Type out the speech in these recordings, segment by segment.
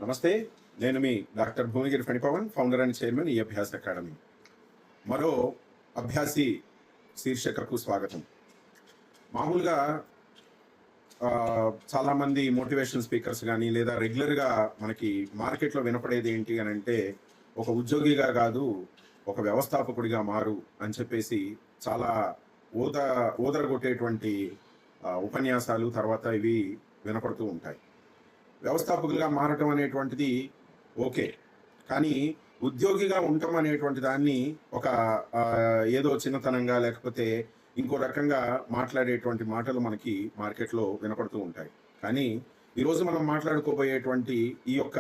నమస్తే, నేను మీ doctor Bhuvanagiri Phanipavan, founder and chairman ఈ అభ్యాస అకాడమీ. మరో అభ్యాసి శీర్షికకు స్వాగతం. మామూలుగా చాలామంది మోటివేషన్ స్పీకర్స్ కానీ లేదా రెగ్యులర్గా మనకి మార్కెట్లో వినపడేది ఏంటి అని అంటే, ఒక ఉద్యోగిగా కాదు ఒక వ్యవస్థాపకుడిగా మారు అని చెప్పేసి చాలా ఊదరగొట్టేటువంటి ఉపన్యాసాలు తర్వాత ఇవి వినపడుతూ ఉంటాయి. వ్యవస్థాపకులుగా మారటం అనేటువంటిది ఓకే, కానీ ఉద్యోగిగా ఉండటం అనేటువంటి దాన్ని ఒక ఏదో చిన్నతనంగా లేకపోతే ఇంకో రకంగా మాట్లాడేటువంటి మాటలు మనకి మార్కెట్లో వినపడుతూ ఉంటాయి. కానీ ఈరోజు మనం మాట్లాడుకోబోయేటువంటి ఈ యొక్క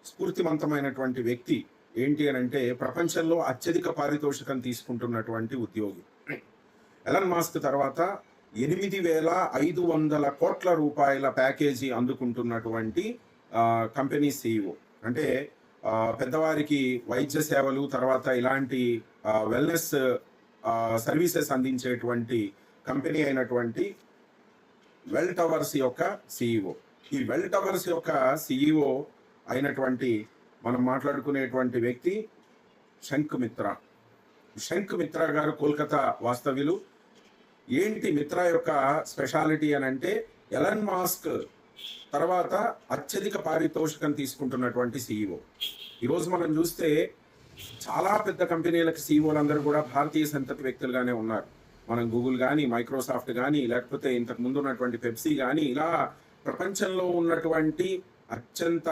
స్ఫూర్తివంతమైనటువంటి వ్యక్తి ఏంటి అని అంటే, ప్రపంచంలో అత్యధిక పారితోషికం తీసుకుంటున్నటువంటి ఉద్యోగి. ఎలన్ మాస్క్ తర్వాత 8,500 కోట్ల రూపాయల ప్యాకేజీ అందుకుంటున్నటువంటి కంపెనీ CEO. అంటే పెద్దవారికి వైద్య సేవలు తర్వాత ఇలాంటి వెల్నెస్ సర్వీసెస్ అందించేటువంటి కంపెనీ అయినటువంటి వెల్ టవర్స్ యొక్క CEO. ఈ వెల్ టవర్స్ యొక్క CEO అయినటువంటి మనం మాట్లాడుకునేటువంటి వ్యక్తి శంఖ్ మిత్రా. శంఖ్ మిత్రా గారు కోల్కతా వాస్తవ్యులు. ఏంటి మిత్రా యొక్క స్పెషాలిటీ అని అంటే, ఎలన్ మాస్క్ తర్వాత అత్యధిక పారితోషికం తీసుకుంటున్నటువంటి CEO. ఈరోజు మనం చూస్తే చాలా పెద్ద కంపెనీలకు CEOలందరూ కూడా భారతీయ సంతతి వ్యక్తులుగానే ఉన్నారు. మనం గూగుల్ కానీ, మైక్రోసాఫ్ట్ కానీ, లేకపోతే ఇంతకు ముందు ఉన్నటువంటి పెప్సీ కానీ, ఇలా ప్రపంచంలో ఉన్నటువంటి అత్యంత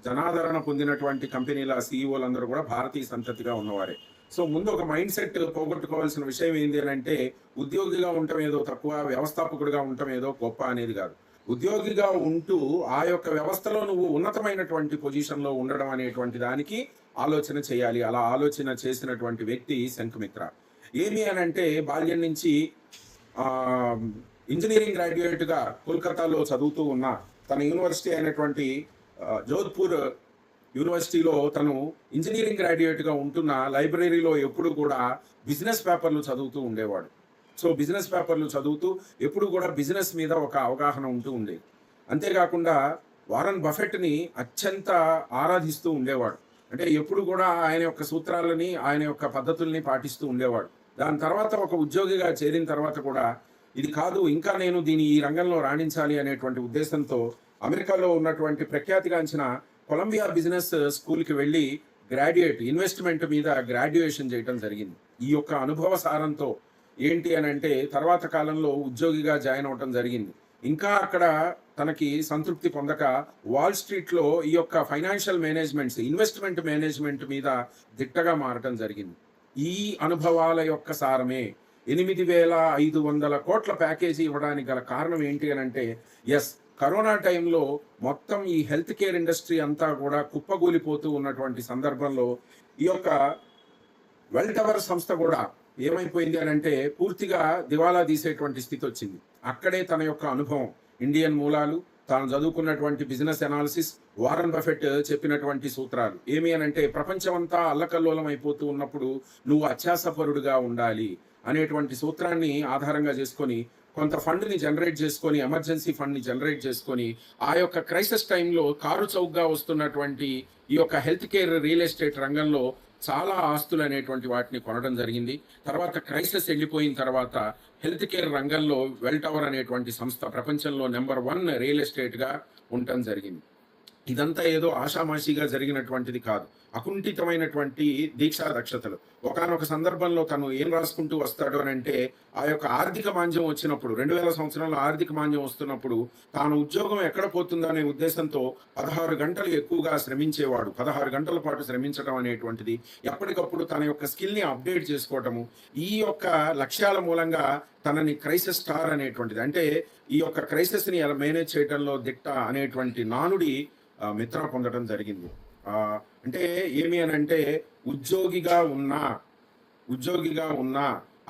జనాదరణ పొందినటువంటి కంపెనీల CEOలందరూ కూడా భారతీయ సంతతిగా ఉన్నవారే. సో ముందు ఒక మైండ్ సెట్ పోగొట్టుకోవాల్సిన విషయం ఏంటి అని అంటే, ఉద్యోగిగా ఉండటం ఏదో తక్కువ, వ్యవస్థాపకుడిగా ఉండటం ఏదో గొప్ప అనేది కాదు. ఉద్యోగిగా ఉంటూ ఆ యొక్క వ్యవస్థలో నువ్వు ఉన్నతమైనటువంటి పొజిషన్లో ఉండడం అనేటువంటి దానికి ఆలోచన చేయాలి. అలా ఆలోచన చేసినటువంటి వ్యక్తి శంఖ్ మిత్రా. ఏమి అని అంటే, బాల్యం నుంచి ఇంజనీరింగ్ గ్రాడ్యుయేట్గా కోల్కతాలో చదువుతూ ఉన్న తన యూనివర్సిటీ అయినటువంటి జోధ్పూర్ యూనివర్సిటీలో తను ఇంజనీరింగ్ గ్రాడ్యుయేట్గా ఉంటున్న లైబ్రరీలో ఎప్పుడు కూడా బిజినెస్ పేపర్లు చదువుతూ ఉండేవాడు. సో బిజినెస్ పేపర్లు చదువుతూ ఎప్పుడు కూడా బిజినెస్ మీద ఒక అవగాహన ఉంటూ ఉండేది. అంతేకాకుండా వారన్ బఫెట్ని అత్యంత ఆరాధిస్తూ ఉండేవాడు. అంటే ఎప్పుడు కూడా ఆయన యొక్క సూత్రాలని, ఆయన యొక్క పద్ధతుల్ని పాటిస్తూ ఉండేవాడు. దాని తర్వాత ఒక ఉద్యోగిగా చేరిన తర్వాత కూడా ఇది కాదు, ఇంకా నేను ఈ రంగంలో రాణించాలి అనేటువంటి ఉద్దేశంతో అమెరికాలో ఉన్నటువంటి ప్రఖ్యాతిగాంచిన కొలంబియా బిజినెస్ స్కూల్కి వెళ్ళి ఇన్వెస్ట్మెంట్ మీద గ్రాడ్యుయేషన్ చేయడం జరిగింది. ఈ యొక్క అనుభవ సారంతో ఏంటి అని అంటే, తర్వాత కాలంలో ఉద్యోగిగా జాయిన్ అవటం జరిగింది. ఇంకా అక్కడ తనకి సంతృప్తి పొందక వాల్ స్ట్రీట్లో ఈ యొక్క ఫైనాన్షియల్ మేనేజ్మెంట్స్, ఇన్వెస్ట్మెంట్ మేనేజ్మెంట్ మీద దిట్టగా మారటం జరిగింది. ఈ అనుభవాల యొక్క సారమే 8,500 కోట్ల ప్యాకేజీ ఇవ్వడానికి గల కారణం ఏంటి అని అంటే, కరోనా టైంలో మొత్తం ఈ హెల్త్ కేర్ ఇండస్ట్రీ అంతా కూడా కుప్పగూలిపోతూ ఉన్నటువంటి సందర్భంలో ఈ యొక్క వెల్ టవర్ సంస్థ కూడా ఏమైపోయింది అని అంటే, పూర్తిగా దివాలా తీసేటువంటి స్థితి వచ్చింది. అక్కడే తన యొక్క అనుభవం, ఇండియన్ మూలాలు, తాను చదువుకున్నటువంటి బిజినెస్ అనాలిసిస్, వారన్ బఫెట్ చెప్పినటువంటి సూత్రాలు ఏమి అని అంటే, ప్రపంచమంతా అల్లకల్లోలం అయిపోతూ ఉన్నప్పుడు నువ్వు అత్యాసపరుడుగా ఉండాలి అనేటువంటి సూత్రాన్ని ఆధారంగా చేసుకొని కొంత ఫండ్ని జనరేట్ చేసుకొని, ఎమర్జెన్సీ ఫండ్ని జనరేట్ చేసుకొని, ఆ యొక్క క్రైసిస్ టైంలో కారు చౌకగా వస్తున్నటువంటి ఈ యొక్క హెల్త్ కేర్ రియల్ ఎస్టేట్ రంగంలో చాలా ఆస్తులు అనేటువంటి వాటిని కొనడం జరిగింది. తర్వాత క్రైసిస్ వెళ్ళిపోయిన తర్వాత హెల్త్ కేర్ రంగంలో వెల్ టవర్ అనేటువంటి సంస్థ ప్రపంచంలో నెంబర్ 1 రియల్ ఎస్టేట్గా ఉండటం జరిగింది. ఇదంతా ఏదో ఆషామాషిగా జరిగినటువంటిది కాదు, అకుంఠితమైనటువంటి దీక్షా దక్షతలు. ఒకానొక సందర్భంలో తను ఏం రాసుకుంటూ వస్తాడు అని అంటే, ఆ యొక్క ఆర్థిక మాంద్యం వచ్చినప్పుడు 2000 సంవత్సరంలో ఆర్థిక మాంద్యం వస్తున్నప్పుడు తాను ఉద్యోగం ఎక్కడ పోతుందో అనే ఉద్దేశంతో 16 గంటలు ఎక్కువగా శ్రమించేవాడు. 16 గంటల పాటు శ్రమించడం అనేటువంటిది, ఎప్పటికప్పుడు తన యొక్క స్కిల్ని అప్డేట్ చేసుకోవటము, ఈ యొక్క లక్ష్యాల మూలంగా తనని క్రైసిస్ స్టార్ అనేటువంటిది, అంటే ఈ యొక్క క్రైసిస్ని ఎలా మేనేజ్ చేయడంలో దిట్ట అనేటువంటి నానుడి మిత్రా పొందడం జరిగింది. అంటే ఏమి అని అంటే, ఉద్యోగిగా ఉన్న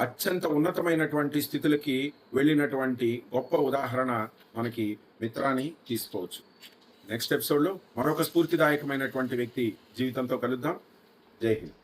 అత్యంత ఉన్నతమైనటువంటి స్థితులకి వెళ్ళినటువంటి గొప్ప ఉదాహరణ మనకి మిత్రాని తీసుకోవచ్చు. నెక్స్ట్ ఎపిసోడ్లో మరొక స్ఫూర్తిదాయకమైనటువంటి వ్యక్తి జీవితంతో కలుద్దాం. జై హింద్.